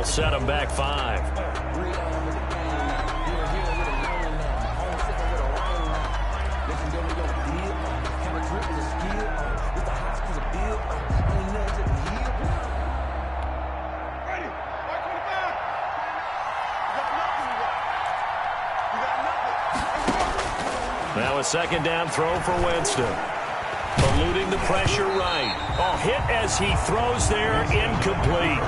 set them back 5. Now a second down throw for Winston. Eluding the pressure right. Oh, hit as he throws there, incomplete.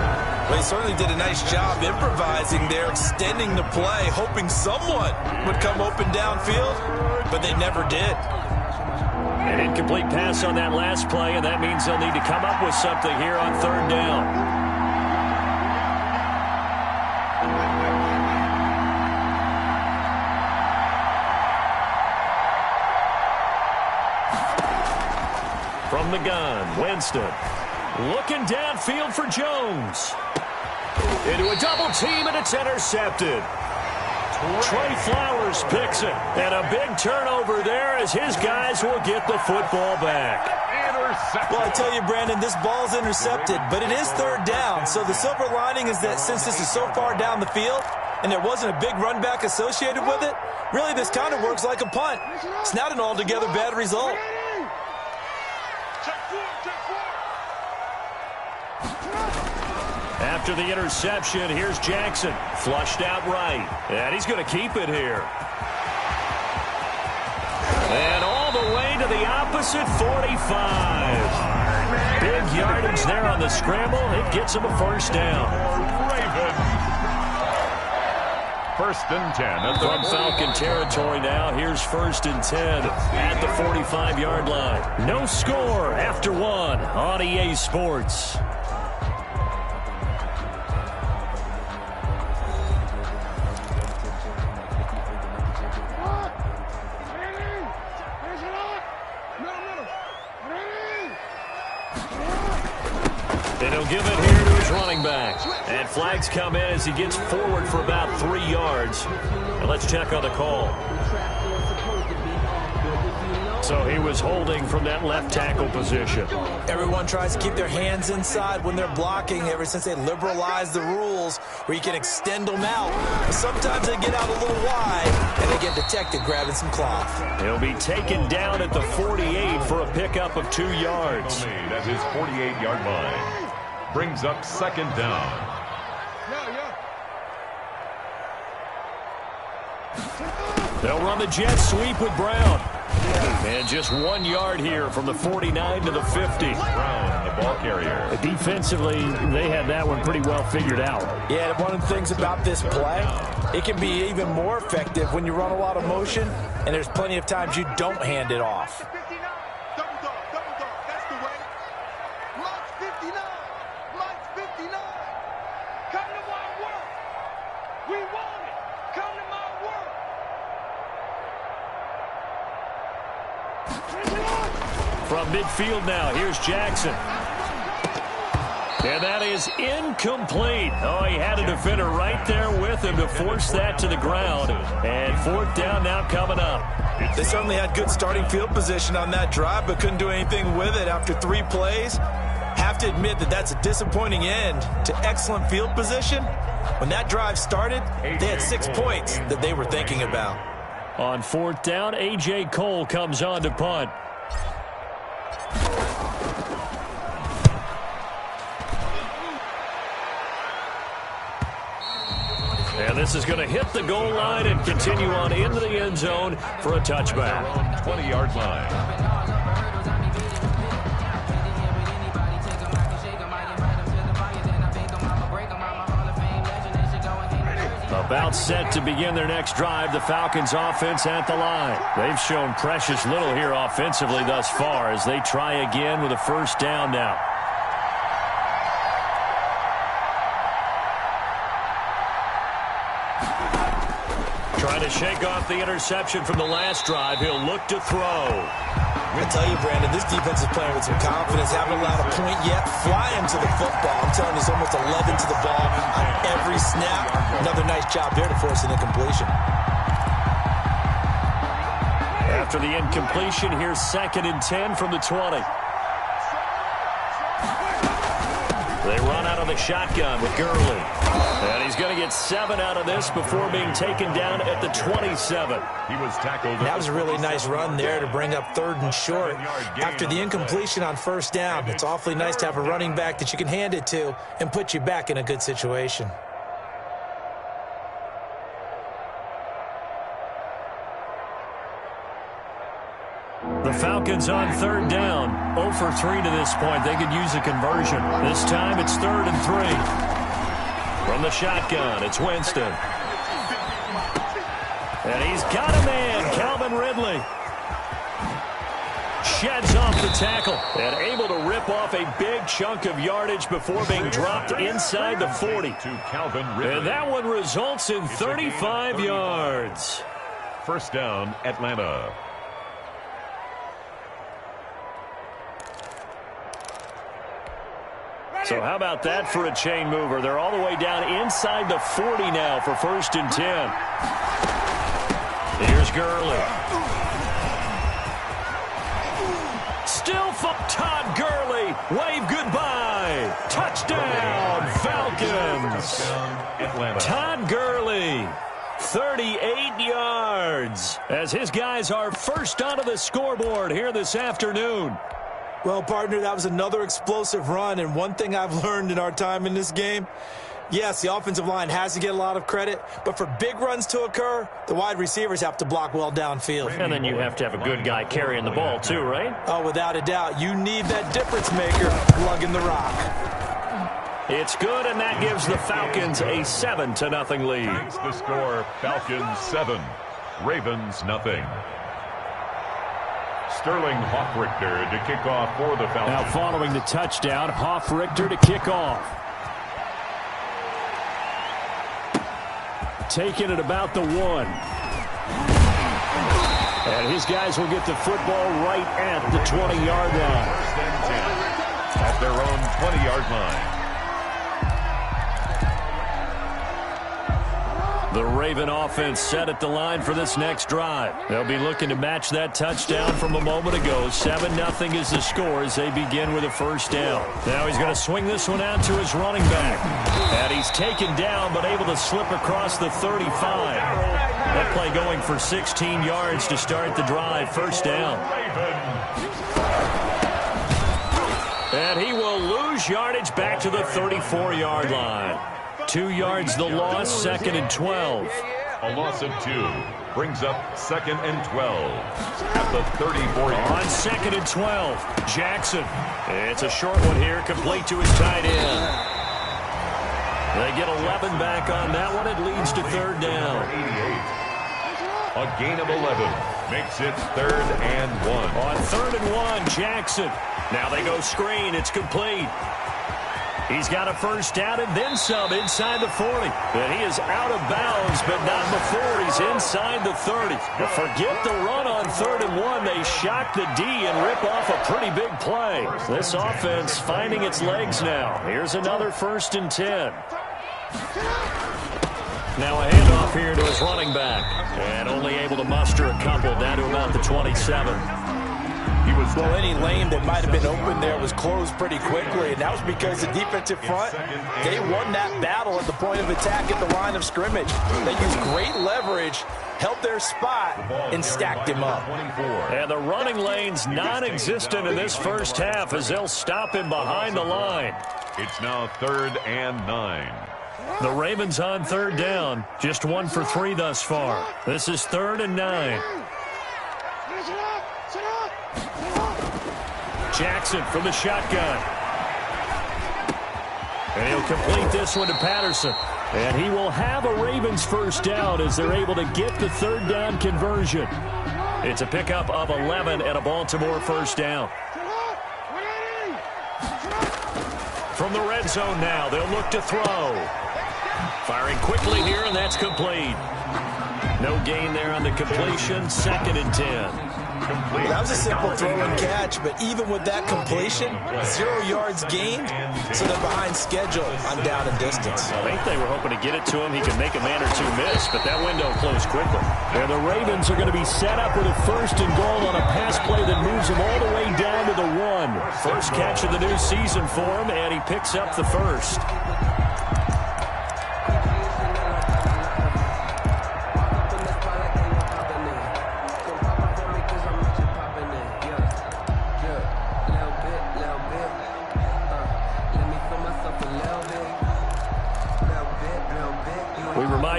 Well, he certainly did a nice job improvising there, extending the play, hoping someone would come open downfield, but they never did. An incomplete pass on that last play, and that means they'll need to come up with something here on third down. From the gun, Winston looking downfield for Jones. Into a double team, and it's intercepted. Trey Flowers picks it, and a big turnover there as his guys will get the football back. Well, I tell you, Brandon, this ball's intercepted, but it is third down. So the silver lining is that since this is so far down the field and there wasn't a big run back associated with it, really this kind of works like a punt. It's not an altogether bad result. After the interception, here's Jackson. Flushed out right. And he's going to keep it here. And all the way to the opposite 45. Big yardage there on the scramble. It gets him a first down. First and 10. From Falcon territory now, here's first and 10 at the 45-yard line. No score after one on EA Sports. And he'll give it here to his running back. And flags come in as he gets forward for about 3 yards. And let's check on the call. So he was holding from that left tackle position. Everyone tries to keep their hands inside when they're blocking ever since they liberalized the rules where you can extend them out. But sometimes they get out a little wide and they get detected grabbing some cloth. He'll be taken down at the 48 for a pickup of 2 yards. At his 48-yard line. Brings up second down. They'll run the jet sweep with Brown. And just 1 yard here from the 49 to the 50. Brown, the ball carrier. Defensively, they had that one pretty well figured out. Yeah, one of the things about this play, it can be even more effective when you run a lot of motion, and there's plenty of times you don't hand it off. From midfield now, here's Jackson. And that is incomplete. Oh, he had a defender right there with him to force that to the ground. And fourth down now coming up. They certainly had good starting field position on that drive, but couldn't do anything with it after 3 plays. Have to admit that that's a disappointing end to excellent field position. When that drive started, they had 6 points that they were thinking about. On fourth down, A.J. Cole comes on to punt. And this is going to hit the goal line and continue on into the end zone for a touchback. 20-yard line. About set to begin their next drive, the Falcons offense at the line. They've shown precious little here offensively thus far as they try again with a first down now. Trying to shake off the interception from the last drive. He'll look to throw. I tell you, Brandon, this defense is playing with some confidence. Haven't allowed a point yet. Flying to the football. I'm telling you, it's almost 11 to the ball on every snap. Another nice job there to force an incompletion. After the incompletion, here's second and 10 from the 20. They run out of the shotgun with Gurley. And he's going to get 7 out of this before being taken down at the 27. He was tackled. That was a really nice run there to bring up 3rd and short. After the incompletion on 1st down, it's awfully nice to have a running back that you can hand it to and put you back in a good situation. The Falcons on 3rd down. 0 for 3 to this point. They could use a conversion. This time it's 3rd and 3. From the shotgun, it's Winston. And he's got a man, Calvin Ridley. Sheds off the tackle and able to rip off a big chunk of yardage before being dropped inside the 40. To Calvin Ridley. And that one results in 35 yards. 1st down, Atlanta. So how about that for a chain mover? They're all the way down inside the 40 now for 1st and 10. Here's Gurley. Still for Todd Gurley. Wave goodbye. Touchdown, Falcons. Atlanta. Todd Gurley. 38 yards as his guys are first onto the scoreboard here this afternoon. Well, partner, that was another explosive run, and one thing I've learned in our time in this game, yes, the offensive line has to get a lot of credit, but for big runs to occur, the wide receivers have to block well downfield. And then you have to have a good guy carrying the ball too, right? Oh, without a doubt, you need that difference maker lugging the rock. It's good, and that gives the Falcons a 7-0 lead. Makes the score Falcons 7, Ravens nothing. Sterling Hoffrichter to kick off for the Falcons. Now following the touchdown, Hoffrichter to kick off. Taking it about the 1. And his guys will get the football right at the 20-yard line. 1st and 10 at their own 20-yard line. The Raven offense set at the line for this next drive. They'll be looking to match that touchdown from a moment ago. 7-0 is the score as they begin with a 1st down. Now he's going to swing this one out to his running back. And he's taken down but able to slip across the 35. That play going for 16 yards to start the drive. 1st down. And he will lose yardage back to the 34-yard line. 2 yards the loss, 2nd and 12. A loss of 2 brings up 2nd and 12 at the 34 yard. On 2nd and 12, Jackson. It's a short one here, complete to his tight end. They get 11 back on that one. It leads to 3rd down. 88. A gain of 11 makes it 3rd and 1. On 3rd and 1, Jackson. Now they go screen. It's complete. He's got a 1st down and then some inside the 40. And he is out of bounds, but not before he's inside the 30. But forget the run on 3rd and 1. They shock the D and rip off a pretty big play. This offense finding its legs now. Here's another 1st and 10. Now a handoff here to his running back. And only able to muster a couple down to about the 27. Well, any lane that might have been open there was closed pretty quickly, and that was because the defensive front, they won that battle at the point of attack at the line of scrimmage. They used great leverage, held their spot, and stacked him up. And the running lane's non-existent in this 1st half as they'll stop him behind the line. It's now 3rd and 9. The Ravens on 3rd down, just 1 for 3 thus far. This is 3rd and 9. Jackson from the shotgun. And he'll complete this one to Patterson. And he will have a Ravens 1st down as they're able to get the 3rd down conversion. It's a pickup of 11 and a Baltimore 1st down. From the red zone now, they'll look to throw. Firing quickly here, and that's complete. No gain there on the completion. 2nd and 10. complete. That was a simple throw and catch, but even with that completion, 0 yards gained, so they're behind schedule on down and distance. I think they were hoping to get it to him. He could make a man or two miss, but that window closed quickly. And the Ravens are going to be set up with a 1st and goal on a pass play that moves him all the way down to the 1. First catch of the new season for him, and he picks up the 1st.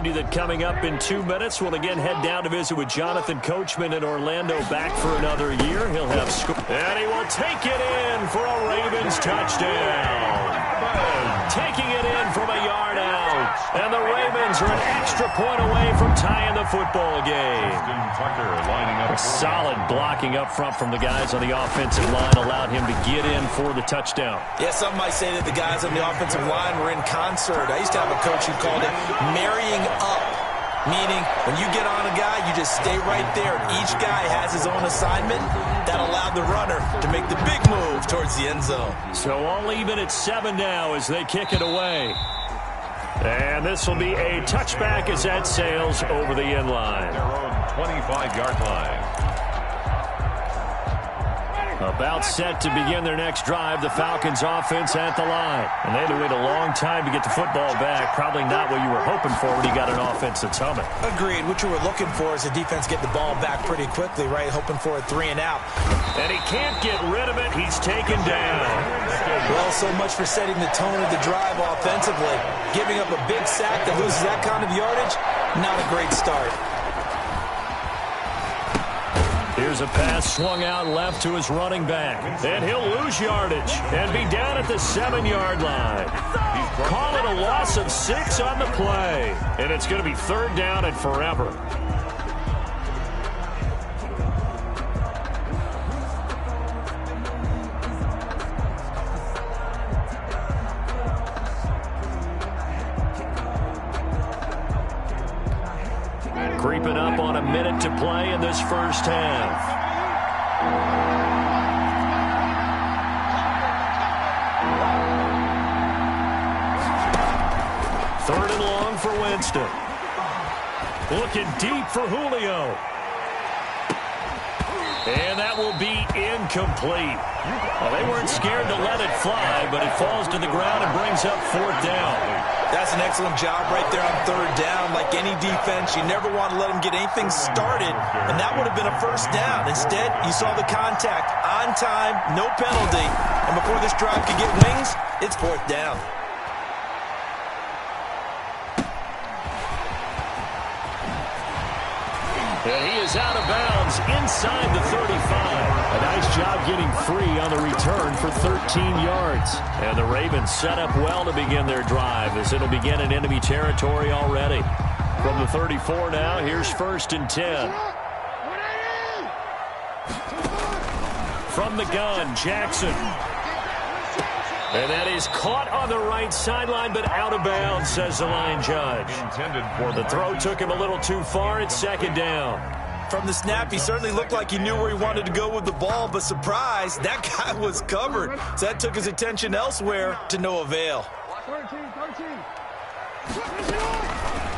You that coming up in 2 minutes, we'll again head down to visit with Jonathan Coachman in Orlando, back for another year. He'll have and he will take it in for a Ravens touchdown. Taking it in from a yard out. And the Ravens are an extra point away from tying the football game. Justin Tucker lining up. Solid blocking up front from the guys on the offensive line allowed him to get in for the touchdown. Yeah, some might say that the guys on the offensive line were in concert. I used to have a coach who called it marrying up, meaning when you get on a guy, you just stay right there. Each guy has his own assignment. That allowed the runner to make the big move towards the end zone. So all even at 7 now as they kick it away. And this will be a touchback as that sails over the end line. Their own 25-yard line. About set to begin their next drive, the Falcons offense at the line. And they had to wait a long time to get the football back. Probably not what you were hoping for when you got an offense that's humming. Agreed. What you were looking for is the defense get the ball back pretty quickly, right? Hoping for a 3 and out. And he can't get rid of it. He's taken down. Well, so much for setting the tone of the drive offensively. Giving up a big sack that loses that kind of yardage, not a great start. Here's a pass swung out left to his running back. And he'll lose yardage and be down at the 7-yard line. Call it a loss of 6 on the play. And it's going to be 3rd down and forever. Creeping up on a minute to play in this first half. 3rd and long for Winston. Looking deep for Julio. And that will be incomplete. Well, they weren't scared to let it fly, but it falls to the ground and brings up 4th down. That's an excellent job right there on 3rd down. Like any defense, you never want to let them get anything started, and that would have been a 1st down. Instead, you saw the contact on time, no penalty, and before this drive could get wings, it's 4th down. And he is out of bounds inside the 35. A nice job getting free on the return for 13 yards. And the Ravens set up well to begin their drive as it'll begin in enemy territory already. From the 34 now, here's 1st and 10. From the gun, Jackson. And that is caught on the right sideline, but out of bounds, says the line judge. Intended for the throw took him a little too far. It's 2nd down. From the snap, he certainly looked like he knew where he wanted to go with the ball, but surprise, that guy was covered. So that took his attention elsewhere to no avail.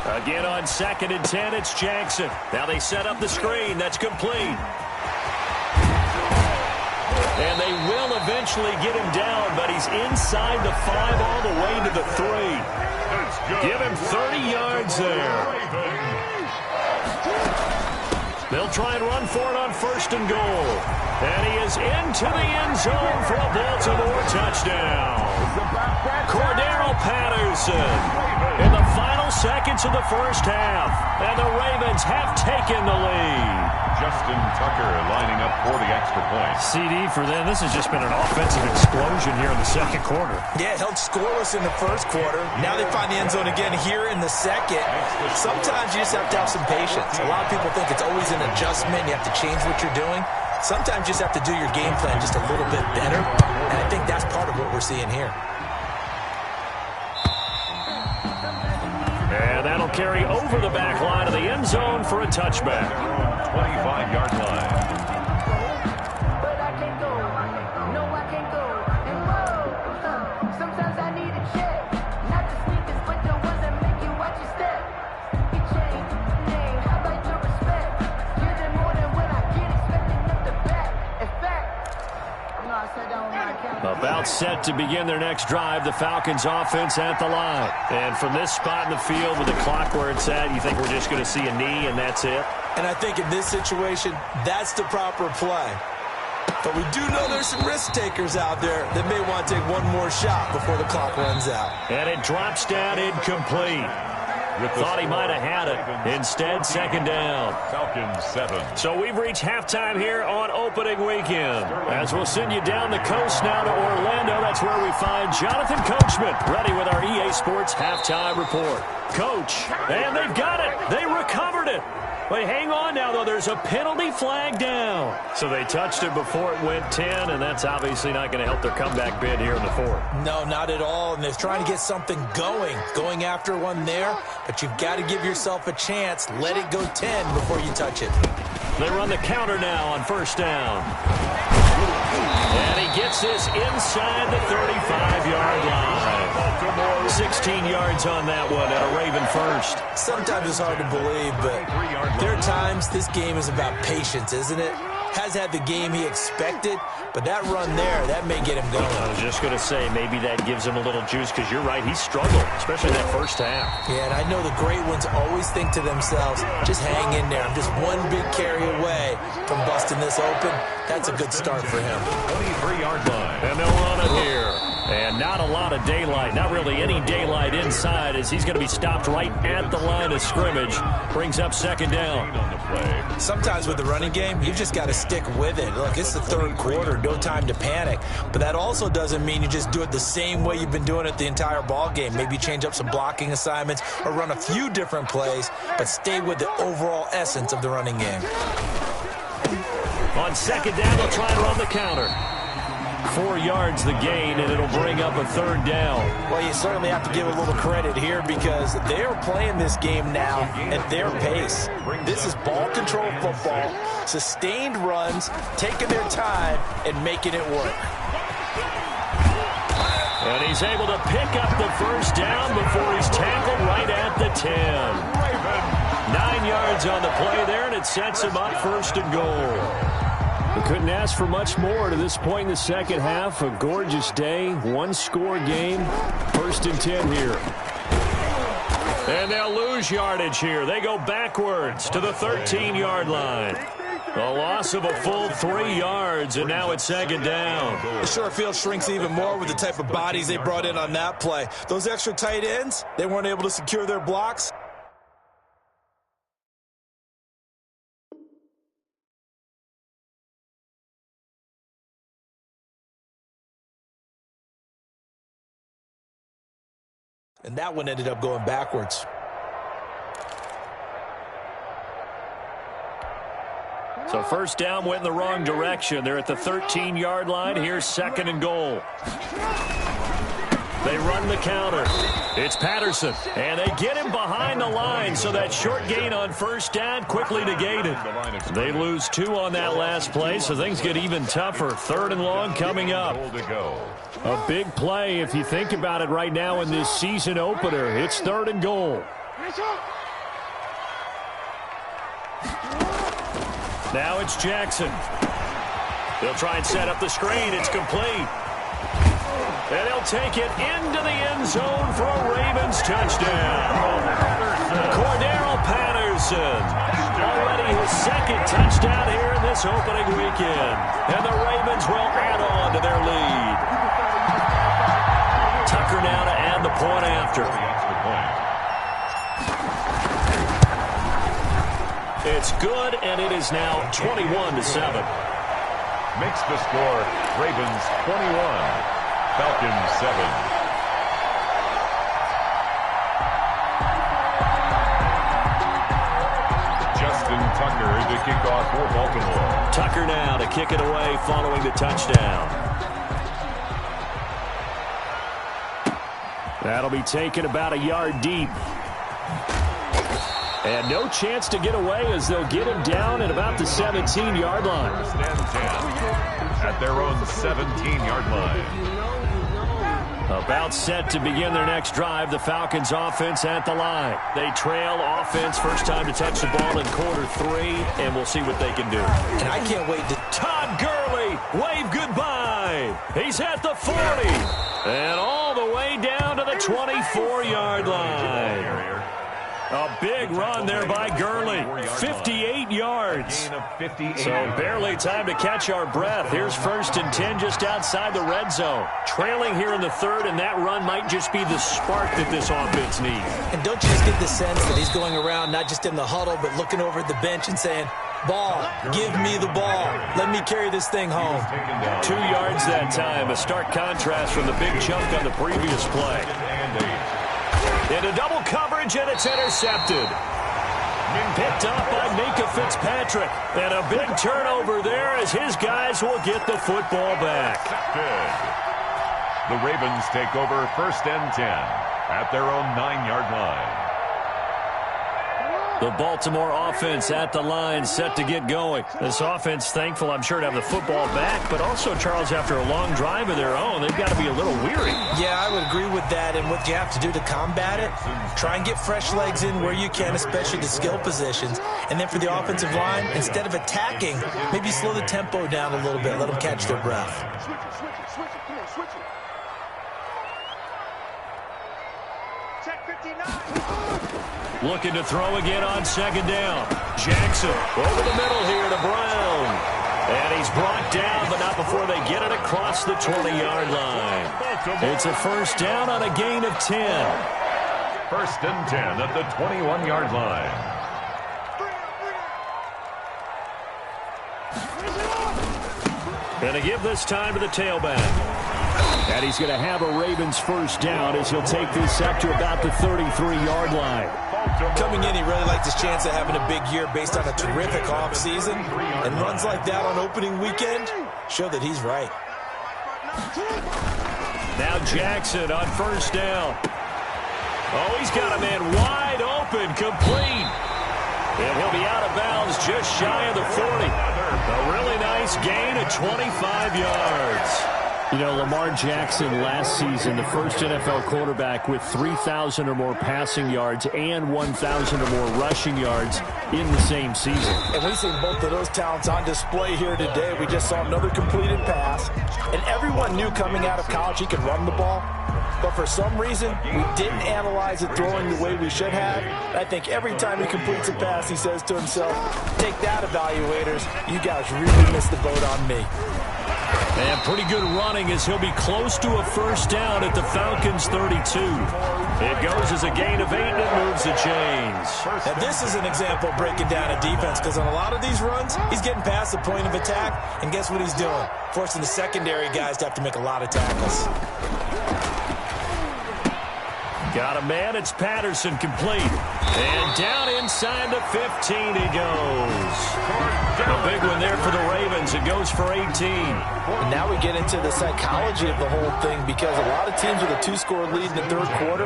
Again on 2nd and 10, it's Jackson. Now they set up the screen. That's complete. And they will eventually get him down, but he's inside the 5 all the way to the 3. Give him 30 yards there. They'll try and run for it on 1st and goal. And he is into the end zone for a Baltimore touchdown. Cordero Patterson in the final seconds of the first half. And the Ravens have taken the lead. Justin Tucker lining up for the extra point. CD for them. This has just been an offensive explosion here in the 2nd quarter. Yeah, held scoreless in the 1st quarter. Now they find the end zone again here in the 2nd. Sometimes you just have to have some patience. A lot of people think it's always an adjustment. You have to change what you're doing. Sometimes you just have to do your game plan just a little bit better. And I think that's part of what we're seeing here. And that'll carry over the back line of the end zone for a touchback. 25-yard line. About set to begin their next drive, the Falcons offense at the line. And from this spot in the field with the clock where it's at, you think we're just going to see a knee and that's it? And I think in this situation, that's the proper play. But we do know there's some risk takers out there that may want to take one more shot before the clock runs out. And it drops down incomplete. Thought he might have had it. Instead, second down. Falcons 7. So we've reached halftime here on opening weekend. As we'll send you down the coast now to Orlando, that's where we find Jonathan Coachman, ready with our EA Sports halftime report. Coach, and they've got it. They recovered it. But hang on now, though. There's a penalty flag down. So they touched it before it went 10, and that's obviously not going to help their comeback bid here in the fourth. No, not at all. And they're trying to get something going after one there. But you've got to give yourself a chance. Let it go 10 before you touch it. They run the counter now on first down. And he gets this inside the 35-yard line. 16 yards on that one at a Raven first. Sometimes it's hard to believe, but there are times this game is about patience, isn't it? Has had the game he expected, but that run there, that may get him going. I was just going to say, maybe that gives him a little juice, because you're right, he struggled, especially in that first half. Yeah, and I know the great ones always think to themselves, just hang in there. I'm just one big carry away from busting this open. That's a good start for him. 23-yard line. And they'll run it here. And not a lot of daylight, not really any daylight inside, as he's going to be stopped right at the line of scrimmage. Brings up second down. Sometimes with the running game, you just got to stick with it. Look, it's the third quarter, no time to panic. But that also doesn't mean you just do it the same way you've been doing it the entire ball game. Maybe change up some blocking assignments or run a few different plays, but stay with the overall essence of the running game. On second down, they'll try and run the counter. 4 yards the gain, and it'll bring up a third down. Well, you certainly have to give a little credit here because they're playing this game now at their pace. This is ball control football, sustained runs, taking their time, and making it work. And he's able to pick up the first down before he's tackled right at the 10. 9 yards on the play there, and it sets him up first and goal. We couldn't ask for much more to this point in the second half. A gorgeous day, one-score game, first and 10 here. And they'll lose yardage here. They go backwards to the 13-yard line. A loss of a full 3 yards, and now it's second down. The short field shrinks even more with the type of bodies they brought in on that play. Those extra tight ends, they weren't able to secure their blocks. And that one ended up going backwards. So first down went in the wrong direction. They're at the 13-yard line. Here's second and goal. They run the counter. It's Patterson. And they get him behind the line, so that short gain on first down quickly negated. They lose 2 on that last play, so things get even tougher. Third and long coming up. A big play if you think about it right now in this season opener. It's third and goal. Now it's Jackson. They'll try and set up the screen. It's complete. And he'll take it into the end zone for a Ravens touchdown. Cordero Patterson. Already his second touchdown here in this opening weekend. And the Ravens will add on to their lead. Tucker now to add the point after. It's good, and it is now 21-7. Makes the score Ravens 21, Falcons 7. Justin Tucker to kick off for Baltimore. Tucker now to kick it away following the touchdown. That'll be taken about a yard deep. And no chance to get away as they'll get him down at about the 17-yard line. At their own 17-yard line. About set to begin their next drive, the Falcons offense at the line. They trail offense, first time to touch the ball in quarter 3, and we'll see what they can do. And I can't wait to... Todd Gurley, wave goodbye. play. He's at the 40. And all the way down to the 24-yard line. A big run there by Gurley. 58 yards. So barely time to catch our breath. Here's 1st and 10 just outside the red zone. Trailing here in the 3rd, and that run might just be the spark that this offense needs. And don't you just get the sense that he's going around not just in the huddle, but looking over at the bench and saying, ball, give me the ball. Let me carry this thing home. 2 yards that time. A stark contrast from the big chunk on the previous play. Into double coverage, and it's intercepted. Picked up by Minkah Fitzpatrick. And a big turnover there as his guys will get the football back. The Ravens take over 1st and 10 at their own 9-yard line. The Baltimore offense at the line, set to get going. This offense, thankful, I'm sure, to have the football back, but also, Charles, after a long drive of their own, they've got to be a little weary. Yeah, I would agree with that, and what you have to do to combat it, try and get fresh legs in where you can, especially the skill positions. And then for the offensive line, instead of attacking, maybe slow the tempo down a little bit, let them catch their breath. Looking to throw again on 2nd down. Jackson over the middle here to Brown. And he's brought down, but not before they get it across the 20-yard line. It's a 1st down on a gain of 10. 1st and 10 at the 21-yard line. And to give this time to the tailback. And he's going to have a Ravens 1st down as he'll take this up to about the 33-yard line. Coming in, he really liked his chance of having a big year based on a terrific offseason. And runs like that on opening weekend show that he's right. Now Jackson on 1st down. Oh, he's got a man wide open, complete. And he'll be out of bounds just shy of the 40. A really nice gain of 25 yards. You know, Lamar Jackson last season, the first NFL quarterback with 3,000 or more passing yards and 1,000 or more rushing yards in the same season. And we've seen both of those talents on display here today. We just saw another completed pass. And everyone knew coming out of college he could run the ball. But for some reason, we didn't analyze it throwing the way we should have. I think every time he completes a pass, he says to himself, take that, evaluators. You guys really missed the boat on me. And pretty good running as he'll be close to a 1st down at the Falcons' 32. It goes as a gain of 8, and it moves the chains. Now, this is an example of breaking down a defense, because on a lot of these runs, he's getting past the point of attack, and guess what he's doing? Forcing the secondary guys to have to make a lot of tackles. Got a man, it's Patterson, complete. And down inside the 15 he goes. A big one there for the Ravens. It goes for 18. And now we get into the psychology of the whole thing, because a lot of teams with a 2-score lead in the 3rd quarter,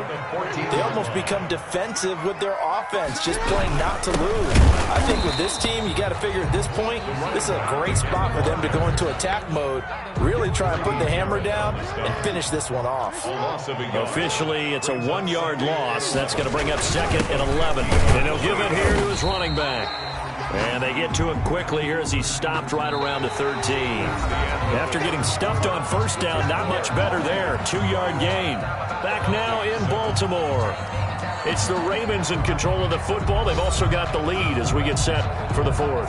they almost become defensive with their offense, just playing not to lose. I think with this team, you got to figure at this point, this is a great spot for them to go into attack mode, really try and put the hammer down and finish this one off. Officially, it's a 1-yard loss. That's going to bring up 2nd and 11. And he'll give it here to his running back. And they get to him quickly here as he's stopped right around the 13. After getting stuffed on 1st down, not much better there. 2-yard gain. Back now in Baltimore. It's the Ravens in control of the football. They've also got the lead as we get set for the 4th.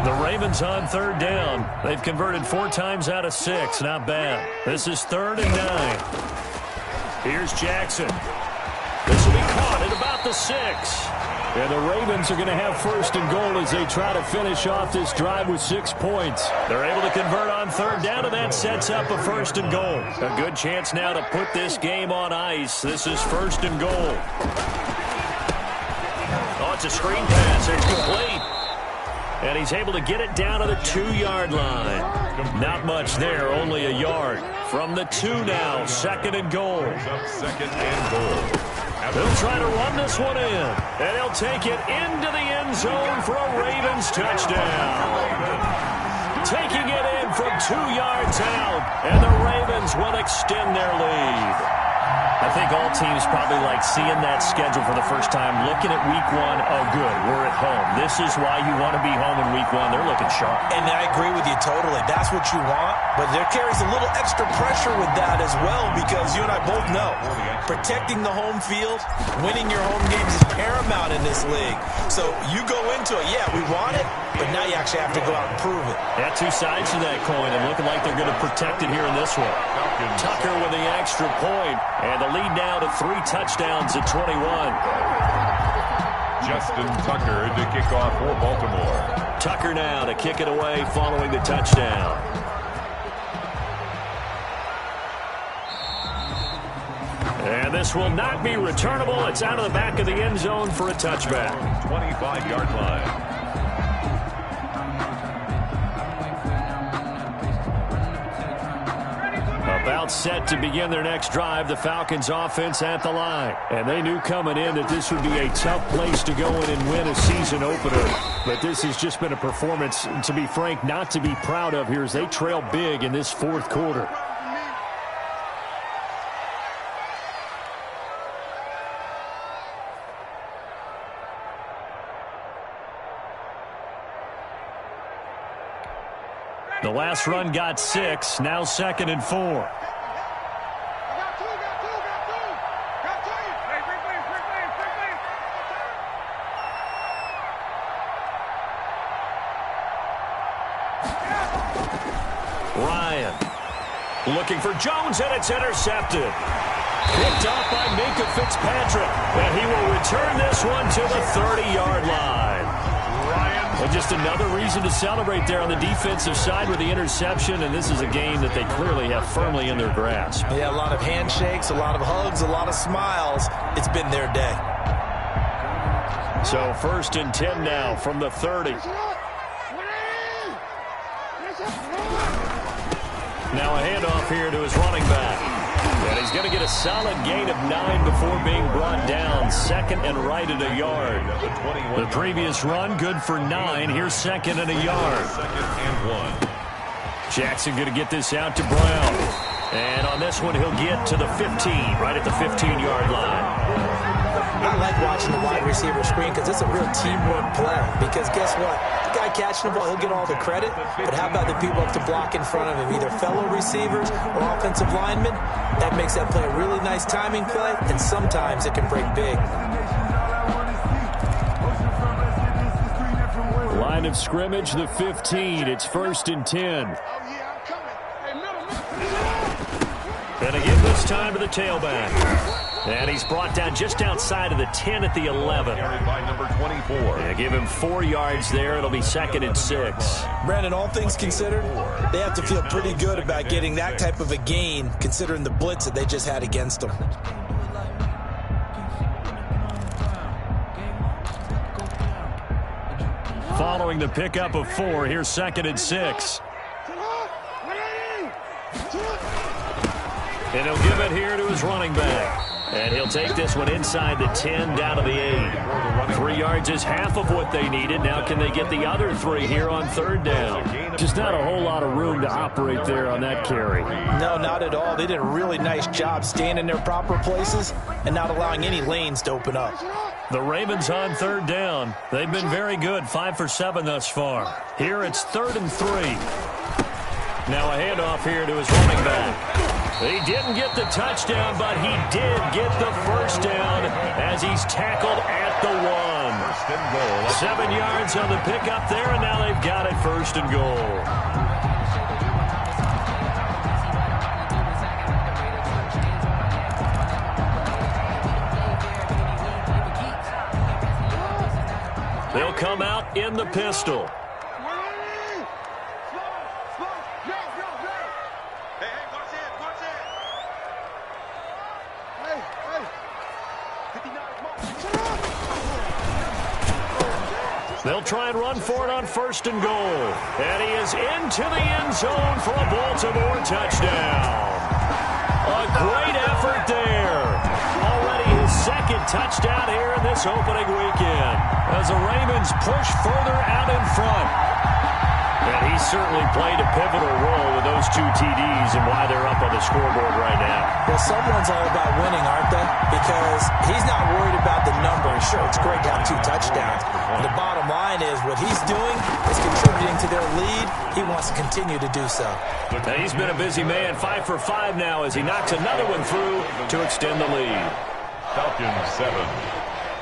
The Ravens on 3rd down. They've converted 4 times out of 6. Not bad. This is 3rd and 9. Here's Jackson. This will be caught at about the 6. And the Ravens are going to have 1st and goal as they try to finish off this drive with 6 points. They're able to convert on 3rd down, and that sets up a 1st and goal. A good chance now to put this game on ice. This is 1st and goal. Oh, it's a screen pass. It's complete. And he's able to get it down to the 2-yard line. Not much there, only a yard. From the 2 now, 2nd and goal. They'll try to run this one in. And he'll take it into the end zone for a Ravens touchdown. Taking it in from 2 yards out. And the Ravens will extend their lead. I think all teams probably like seeing that schedule for the first time, looking at week one. Oh, good, we're at home. This is why you want to be home in week one. They're looking sharp. And I agree with you totally. That's what you want, but there carries a little extra pressure with that as well, because you and I both know protecting the home field, winning your home games is paramount in this league. So you go into it, yeah, we want it, but now you actually have to go out and prove it. Yeah, two sides to that coin, and looking like they're going to protect it here in this one. Tucker with the extra point, and the lead now to 3 touchdowns at 21. Justin Tucker to kick off for Baltimore. Tucker now to kick it away following the touchdown. And this will not be returnable. It's out of the back of the end zone for a touchback. 25-yard line. About set to begin their next drive, the Falcons offense at the line. And they knew coming in that this would be a tough place to go in and win a season opener. But this has just been a performance, to be frank, not to be proud of here as they trail big in this fourth quarter. The last run got 6, now 2nd and 4. Ryan looking for Jones, and it's intercepted. Picked off by Minkah Fitzpatrick, and he will return this one to the 30-yard line. And just another reason to celebrate there on the defensive side with the interception, and this is a game that they clearly have firmly in their grasp. Yeah, a lot of handshakes, a lot of hugs, a lot of smiles. It's been their day. So 1st and 10 now from the 30. Now a handoff here to his running back. And he's going to get a solid gain of 9 before being brought down. 2nd and right at a yard. The previous run, good for 9. Here's 2nd and a yard. 2nd and 1. Jackson going to get this out to Brown. And on this one, he'll get to the 15, right at the 15-yard line. I like watching the wide receiver screen because it's a real teamwork play. Because guess what? The guy catching the ball, he'll get all the credit. But how about the people up to block in front of him, either fellow receivers or offensive linemen? That makes that play a really nice timing play, and sometimes it can break big. Line of scrimmage, the 15. It's 1st and 10. And again this time to the tailback. And he's brought down just outside of the 10 at the 11. By number 24. Yeah, give him 4 yards there. It'll be 2nd and 6. Brandon, all things considered, they have to feel pretty good about getting that type of a gain, considering the blitz that they just had against them. Following the pickup of 4, here's 2nd and 6. And he'll give it here to his running back. And he'll take this one inside the 10 down to the 8. 3 yards is half of what they needed. Now can they get the other 3 here on 3rd down? Just not a whole lot of room to operate there on that carry. No, not at all. They did a really nice job staying in their proper places and not allowing any lanes to open up. The Ravens on 3rd down. They've been very good, 5 for 7 thus far. Here it's 3rd and 3. Now a handoff here to his running back. He didn't get the touchdown, but he did get the first down as he's tackled at the 1. 7 yards on the pickup there, and now they've got it 1st and goal. They'll come out in the pistol. They'll try and run for it on 1st and goal. And he is into the end zone for a Baltimore touchdown. A great effort there. Already his 2nd touchdown here in this opening weekend as the Ravens push further out in front. And he certainly played a pivotal role with those 2 TDs reason why they're up on the scoreboard right now. Well, someone's all about winning, aren't they? Because he's not worried about the numbers. Sure, it's great to have 2 touchdowns. But the bottom line is what he's doing is contributing to their lead. He wants to continue to do so. Now, he's been a busy man, 5 for 5 now as he knocks another one through to extend the lead. Falcons 7.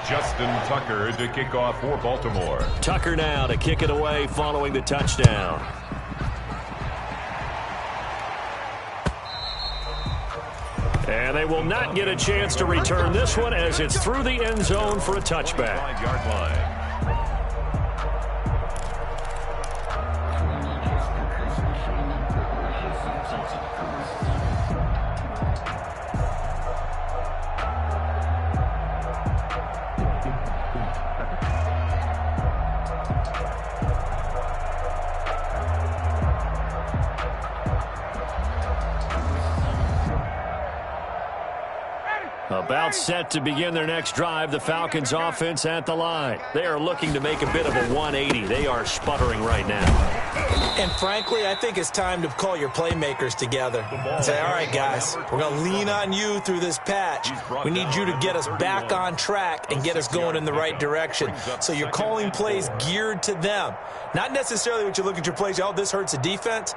Justin Tucker to kick off for Baltimore. Tucker now to kick it away following the touchdown. And they will not get a chance to return this one as it's through the end zone for a touchback. 5-yard line. About set to begin their next drive, the Falcons offense at the line. They are looking to make a bit of a 180. They are sputtering right now. And frankly, I think it's time to call your playmakers together and say, all right, guys, we're going to lean on you through this patch. We need you to get us back on track and get us going in the right direction. So you're calling plays geared to them. Not necessarily what you look at your plays, oh, this hurts the defense.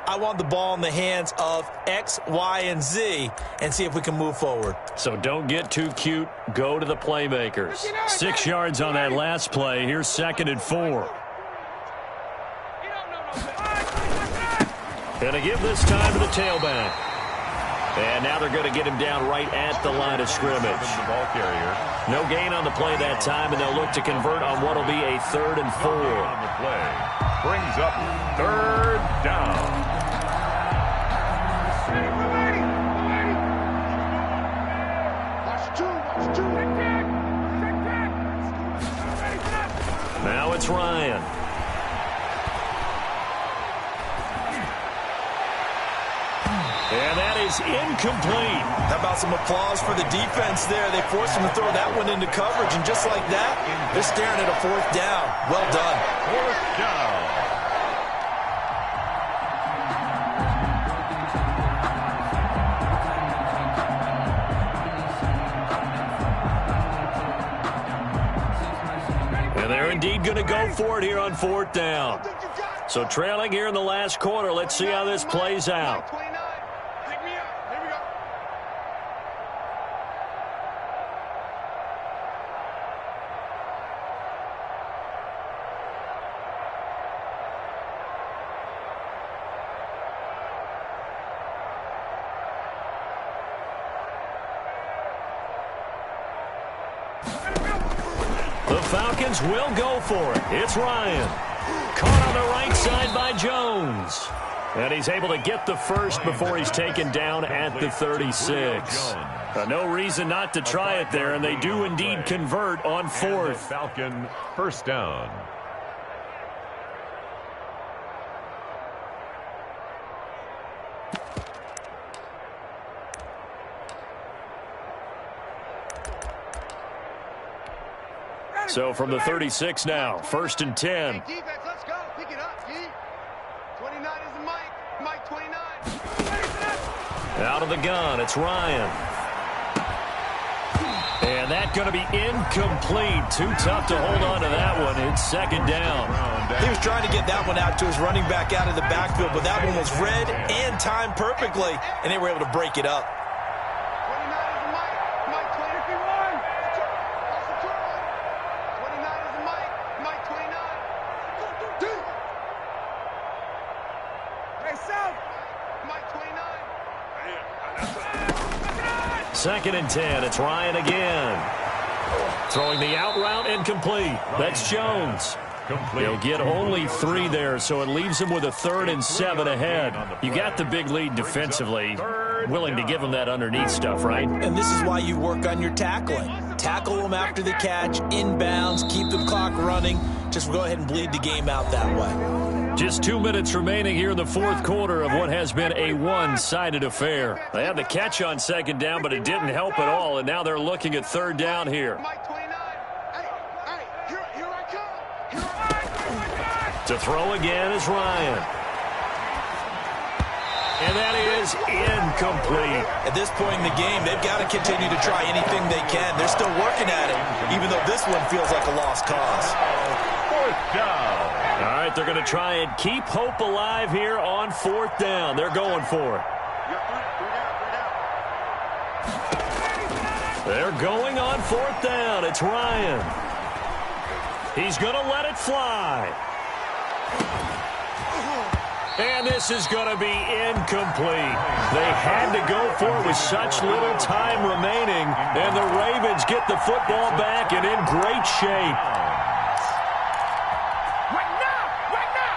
I want the ball in the hands of X, Y, and Z and see if we can move forward. So don't get too cute. Go to the playmakers. 6 yards on that last play. Here's 2nd and 4. Gonna give this time to the tailback. And now they're going to get him down right at the line of scrimmage. The ball carrier. No gain on the play that time, and they'll look to convert on what will be a 3rd and 4. On the play. Brings up 3rd down. Now it's Ryan. And that is incomplete. How about some applause for the defense there? They forced him to throw that one into coverage, and just like that, they're staring at a 4th down. Well done. 4th down. And they're indeed going to go for it here on 4th down. So trailing here in the last quarter. Let's see how this plays out. The Falcons will go for it. It's Ryan. Caught on the right side by Jones. And he's able to get the first before he's taken down at the 36. No reason not to try it there, and they do indeed convert on 4th. Falcon 1st down. So from the 36 now, 1st and 10. Hey, defense, let's go. Pick it up, G. 29 is the Mike. Mike 29. Out of the gun, it's Ryan. And that going to be incomplete. Too tough to hold on to that one. It's 2nd down. He was trying to get that one out to his running back out of the backfield, but that one was read and timed perfectly, and they were able to break it up. 29 is the Mike. Mike 21. That's the 29 is the Mike. Mike 29. Hey, South. Mike 29. 2nd and 10. It's Ryan again. Throwing the out route incomplete. That's Jones. They'll get only 3 there, so it leaves them with a 3rd and 7 ahead. You got the big lead defensively. Willing to give them that underneath stuff, right? And this is why you work on your tackling. Tackle them after the catch, inbounds, keep the clock running. Just go ahead and bleed the game out that way. Just 2 minutes remaining here in the 4th quarter of what has been a one-sided affair. They had the catch on 2nd down, but it didn't help at all, and now they're looking at 3rd down here. Mike 29. Hey, here I come. Here I come. To throw again is Ryan. And that is incomplete. At this point in the game, they've got to continue to try anything they can. They're still working at it, even though this one feels like a lost cause. Fourth down. All right, they're going to try and keep hope alive here on fourth down. They're going for it. They're going on fourth down. It's Ryan. He's going to let it fly. And this is going to be incomplete. They had to go for it with such little time remaining, and the Ravens get the football back and in great shape. Right now,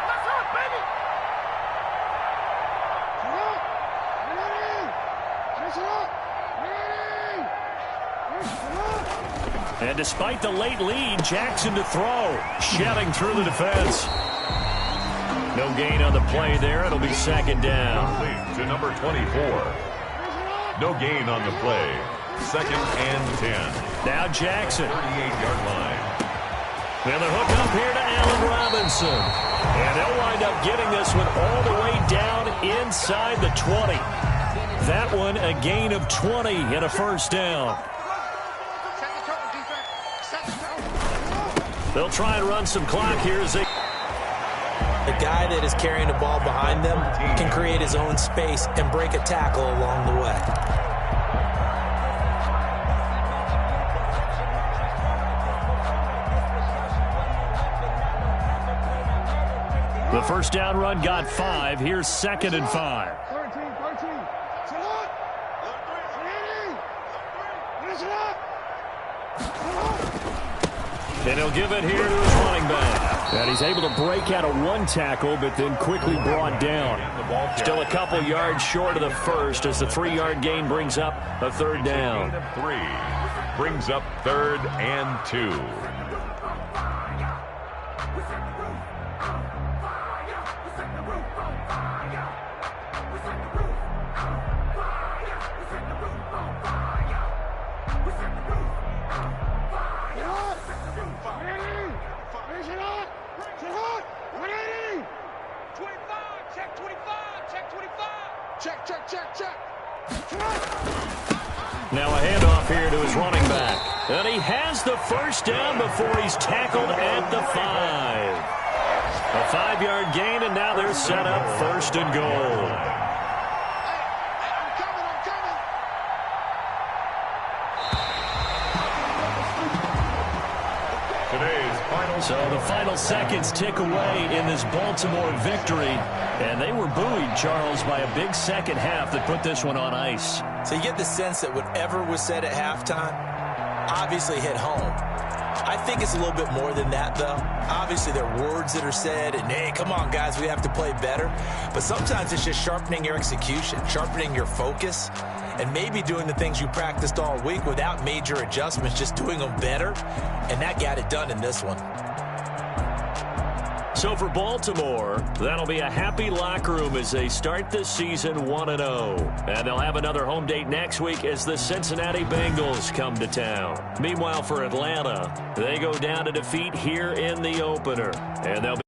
let's go, baby. And despite the late lead, Jackson to throw, shedding through the defense. No gain on the play there. It'll be second down. Complete to number 24. No gain on the play. Second and 10. Now Jackson. 38-yard line. And the hook up here to Allen Robinson. And they'll wind up getting this one all the way down inside the 20. That one a gain of 20 and a first down. They'll try and run some clock here as they... The guy that is carrying the ball behind them can create his own space and break a tackle along the way. The first down run got 5. Here's second and 5. 13. And he'll give it here to his running back. And he's able to break out of one tackle, but then quickly brought down. Still a couple yards short of the first as the 3-yard gain brings up a third down. 3 brings up third and 2. Now a handoff here to his running back. And he has the first down before he's tackled at the 5. A 5-yard gain, and now they're set up first and goal. So the final seconds tick away in this Baltimore victory. And they were buoyed, Charles, by a big second half that put this one on ice. So you get the sense that whatever was said at halftime obviously hit home. I think it's a little bit more than that, though. Obviously, there are words that are said, and, hey, come on, guys, we have to play better. But sometimes it's just sharpening your execution, sharpening your focus, and maybe doing the things you practiced all week without major adjustments, just doing them better. And that got it done in this one. So for Baltimore, that'll be a happy locker room as they start this season 1-0. And they'll have another home date next week as the Cincinnati Bengals come to town. Meanwhile, for Atlanta, they go down to defeat here in the opener. And they'll be